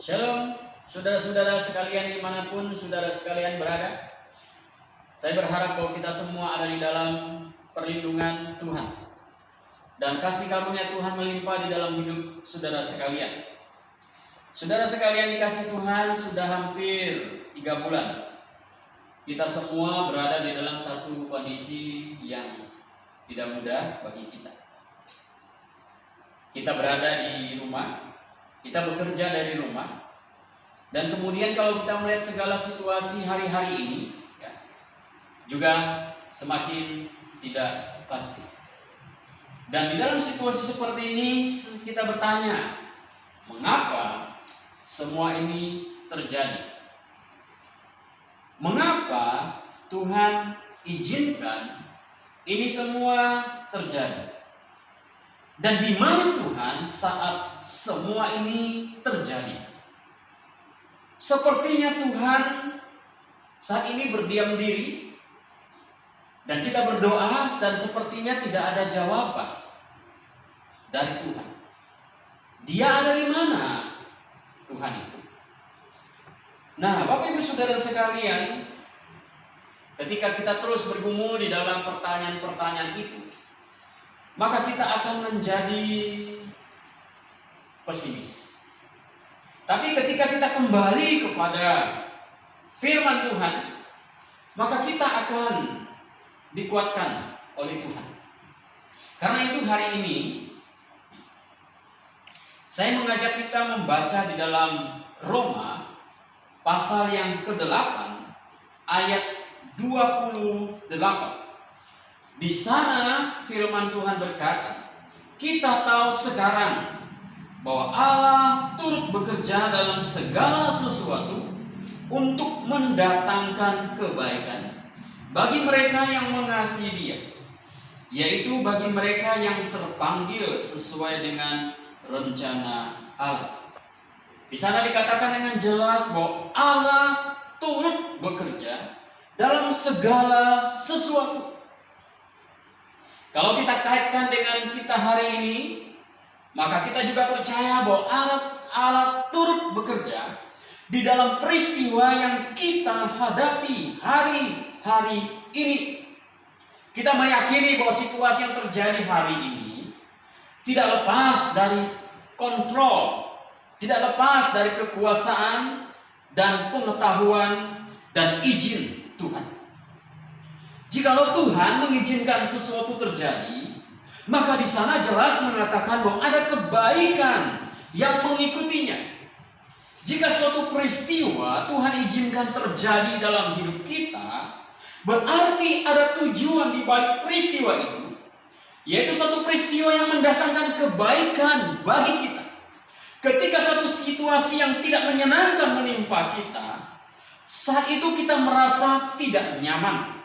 Shalom, saudara-saudara sekalian dimanapun saudara sekalian berada. Saya berharap bahwa kita semua ada di dalam perlindungan Tuhan. Dan kasih karunia Tuhan melimpah di dalam hidup saudara sekalian. Saudara sekalian dikasih Tuhan, sudah hampir 3 bulan. Kita semua berada di dalam satu kondisi yang tidak mudah bagi kita. Kita berada di rumah. Kita bekerja dari rumah, dan kemudian kalau kita melihat segala situasi hari-hari ini, juga semakin tidak pasti. Dan di dalam situasi seperti ini kita bertanya, mengapa semua ini terjadi? Mengapa Tuhan izinkan ini semua terjadi? Dan di mana Tuhan saat semua ini terjadi? Sepertinya Tuhan saat ini berdiam diri, dan kita berdoa dan sepertinya tidak ada jawaban dari Tuhan. Dia ada di mana Tuhan itu? Nah, Bapak Ibu Saudara sekalian, ketika kita terus bergumul di dalam pertanyaan-pertanyaan itu, maka kita akan menjadi pesimis. Tapi ketika kita kembali kepada firman Tuhan, maka kita akan dikuatkan oleh Tuhan. Karena itu hari ini saya mengajak kita membaca di dalam Roma pasal yang ke-8 ayat 28. Di sana firman Tuhan berkata, kita tahu sekarang bahwa Allah turut bekerja dalam segala sesuatu untuk mendatangkan kebaikan bagi mereka yang mengasihi Dia, yaitu bagi mereka yang terpanggil sesuai dengan rencana Allah. Di sana dikatakan dengan jelas bahwa Allah turut bekerja dalam segala sesuatu. Kalau kita kaitkan dengan kita hari ini, maka kita juga percaya bahwa Allah turut bekerja di dalam peristiwa yang kita hadapi hari-hari ini. Kita meyakini bahwa situasi yang terjadi hari ini tidak lepas dari kontrol, tidak lepas dari kekuasaan dan pengetahuan dan izin Tuhan. Jikalau Tuhan mengizinkan sesuatu terjadi, maka di sana jelas mengatakan bahwa ada kebaikan yang mengikutinya. Jika suatu peristiwa Tuhan izinkan terjadi dalam hidup kita, berarti ada tujuan di balik peristiwa itu, yaitu satu peristiwa yang mendatangkan kebaikan bagi kita. Ketika satu situasi yang tidak menyenangkan menimpa kita, saat itu kita merasa tidak nyaman.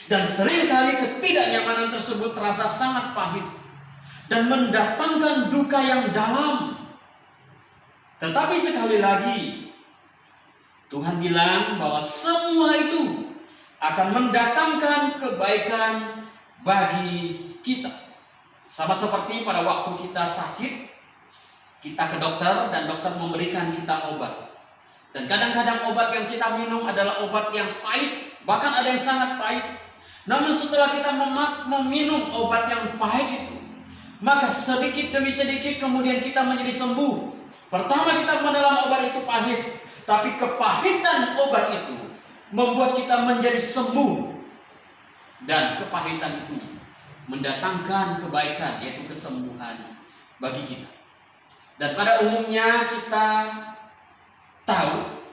Dan seringkali ketidaknyamanan tersebut terasa sangat pahit dan mendatangkan duka yang dalam. Tetapi sekali lagi, Tuhan bilang bahwa semua itu akan mendatangkan kebaikan bagi kita. Sama seperti pada waktu kita sakit, kita ke dokter dan dokter memberikan kita obat. Dan kadang-kadang obat yang kita minum adalah obat yang pahit, bahkan ada yang sangat pahit. Namun setelah kita meminum obat yang pahit itu, maka sedikit demi sedikit kemudian kita menjadi sembuh. Pertama kita menelan obat itu pahit, tapi kepahitan obat itu membuat kita menjadi sembuh. Dan kepahitan itu mendatangkan kebaikan, yaitu kesembuhan bagi kita. Dan pada umumnya kita tahu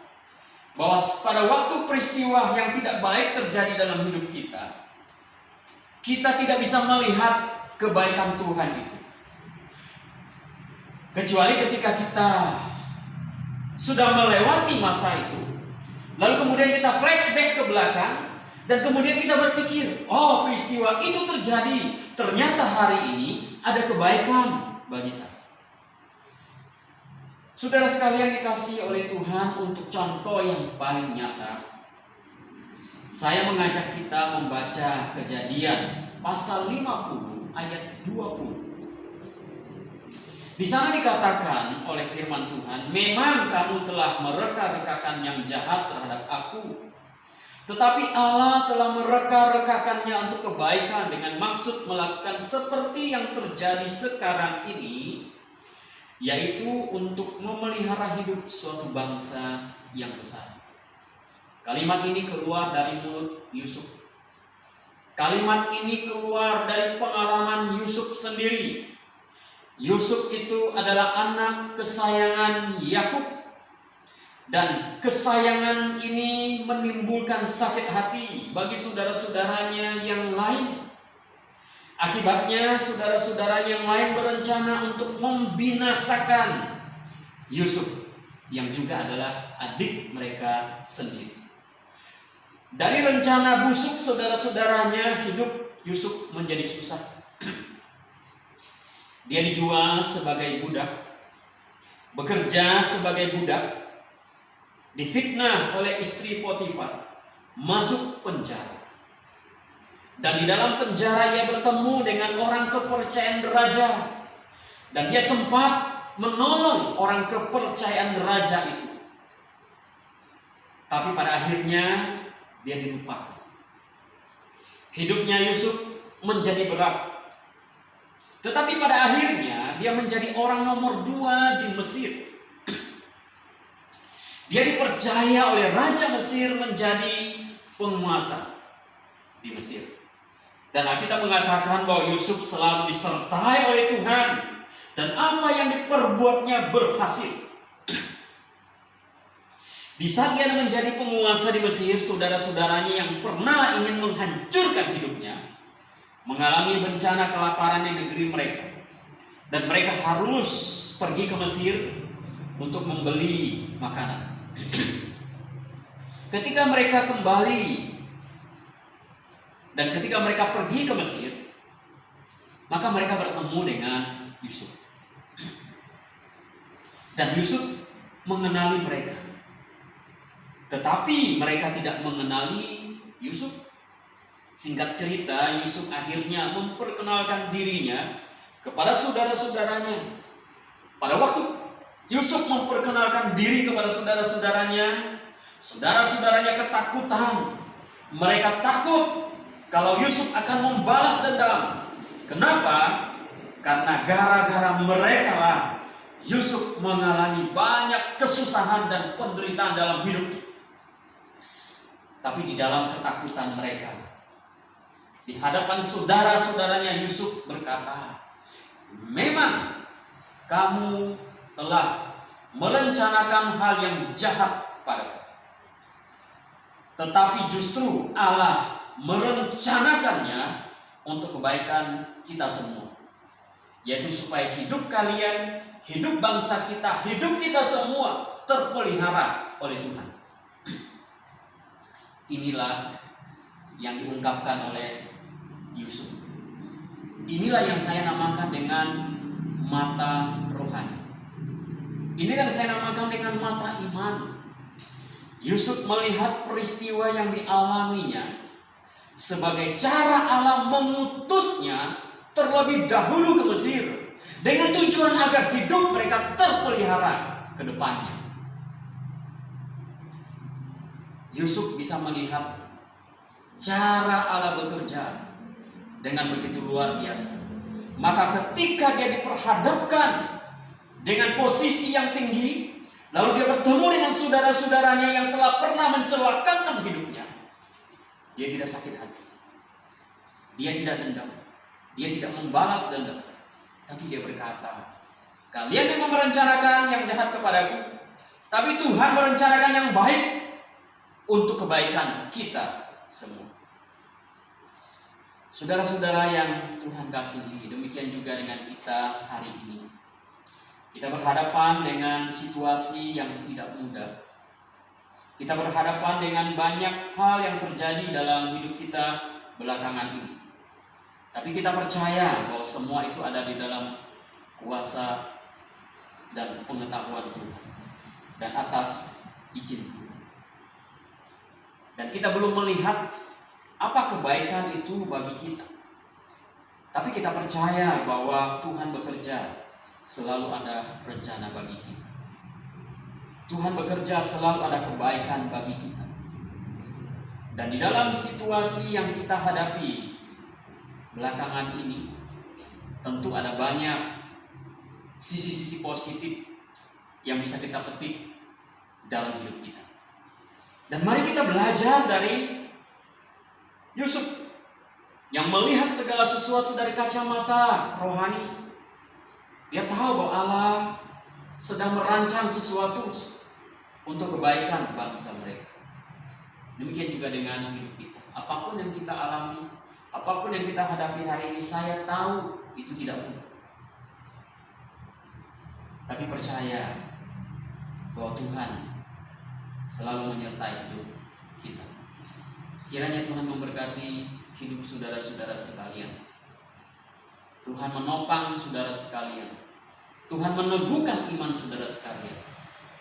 bahwa pada waktu peristiwa yang tidak baik terjadi dalam hidup kita, kita tidak bisa melihat kebaikan Tuhan itu. Kecuali ketika kita sudah melewati masa itu, lalu kemudian kita flashback ke belakang, dan kemudian kita berpikir, oh peristiwa itu terjadi, ternyata hari ini ada kebaikan bagi saya. Saudara sekalian dikasihi oleh Tuhan, untuk contoh yang paling nyata, saya mengajak kita membaca Kejadian pasal 50 ayat 20. Di sana dikatakan oleh firman Tuhan, memang kamu telah mereka-rekakan yang jahat terhadap aku, tetapi Allah telah mereka-rekakannya untuk kebaikan dengan maksud melakukan seperti yang terjadi sekarang ini, yaitu untuk memelihara hidup suatu bangsa yang besar. Kalimat ini keluar dari mulut Yusuf. Kalimat ini keluar dari pengalaman Yusuf sendiri. Yusuf itu adalah anak kesayangan Yakub, dan kesayangan ini menimbulkan sakit hati bagi saudara-saudaranya yang lain. Akibatnya saudara-saudaranya yang lain berencana untuk membinasakan Yusuf, yang juga adalah adik mereka sendiri. Dari rencana busuk saudara-saudaranya, hidup Yusuf menjadi susah. Dia dijual sebagai budak, bekerja sebagai budak, difitnah oleh istri Potifar, masuk penjara. Dan di dalam penjara ia bertemu dengan orang kepercayaan raja, dan dia sempat menolong orang kepercayaan raja itu. Tapi pada akhirnya dia dilupakan. Hidupnya Yusuf menjadi berat. Tetapi pada akhirnya dia menjadi orang nomor 2 di Mesir. Dia dipercaya oleh Raja Mesir menjadi penguasa di Mesir. Dan Alkitab mengatakan bahwa Yusuf selalu disertai oleh Tuhan, dan apa yang diperbuatnya berhasil. Di saat dia menjadi penguasa di Mesir, saudara-saudaranya yang pernah ingin menghancurkan hidupnya mengalami bencana kelaparan di negeri mereka, dan mereka harus pergi ke Mesir untuk membeli makanan. Ketika mereka kembali dan ketika mereka pergi ke Mesir, maka mereka bertemu dengan Yusuf, dan Yusuf mengenali mereka, tetapi mereka tidak mengenali Yusuf. Singkat cerita, Yusuf akhirnya memperkenalkan dirinya kepada saudara-saudaranya. Pada waktu Yusuf memperkenalkan diri kepada saudara-saudaranya, saudara-saudaranya ketakutan. Mereka takut kalau Yusuf akan membalas dendam. Kenapa? Karena gara-gara mereka lah Yusuf mengalami banyak kesusahan dan penderitaan dalam hidupnya. Tapi di dalam ketakutan mereka, di hadapan saudara-saudaranya, Yusuf berkata, memang kamu telah merencanakan hal yang jahat padaku, tetapi justru Allah merencanakannya untuk kebaikan kita semua, yaitu supaya hidup kalian, hidup bangsa kita, hidup kita semua terpelihara oleh Tuhan. Inilah yang diungkapkan oleh Yusuf. Inilah yang saya namakan dengan mata rohani. Inilah yang saya namakan dengan mata iman. Yusuf melihat peristiwa yang dialaminya sebagai cara Allah mengutusnya terlebih dahulu ke Mesir, dengan tujuan agar hidup mereka terpelihara ke depannya. Yusuf bisa melihat cara Allah bekerja dengan begitu luar biasa. Maka ketika dia diperhadapkan dengan posisi yang tinggi, lalu dia bertemu dengan saudara-saudaranya yang telah pernah mencelakakan hidupnya, dia tidak sakit hati, dia tidak dendam, dia tidak membalas dendam, tapi dia berkata, kalian yang merencanakan yang jahat kepadaku, tapi Tuhan merencanakan yang baik untuk kebaikan kita semua. Saudara-saudara yang Tuhan kasihi, demikian juga dengan kita hari ini. Kita berhadapan dengan situasi yang tidak mudah. Kita berhadapan dengan banyak hal yang terjadi dalam hidup kita belakangan ini. Tapi kita percaya bahwa semua itu ada di dalam kuasa dan pengetahuan Tuhan, dan atas izin Tuhan. Dan kita belum melihat apa kebaikan itu bagi kita, tapi kita percaya bahwa Tuhan bekerja selalu ada rencana bagi kita. Tuhan bekerja selalu ada kebaikan bagi kita. Dan di dalam situasi yang kita hadapi belakangan ini, tentu ada banyak sisi-sisi positif yang bisa kita petik dalam hidup kita. Dan mari kita belajar dari Yusuf yang melihat segala sesuatu dari kacamata rohani. Dia tahu bahwa Allah sedang merancang sesuatu untuk kebaikan bangsa mereka. Demikian juga dengan hidup kita. Apapun yang kita alami, apapun yang kita hadapi hari ini, saya tahu itu tidak mudah. Tapi percaya bahwa Tuhan selalu menyertai hidup kita. Kiranya Tuhan memberkati hidup saudara-saudara sekalian. Tuhan menopang saudara sekalian. Tuhan meneguhkan iman saudara sekalian.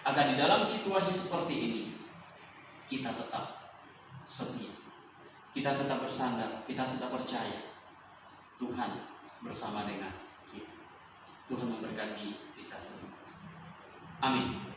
Agar di dalam situasi seperti ini, kita tetap setia. Kita tetap bersandar, kita tetap percaya. Tuhan bersama dengan kita. Tuhan memberkati kita semua. Amin.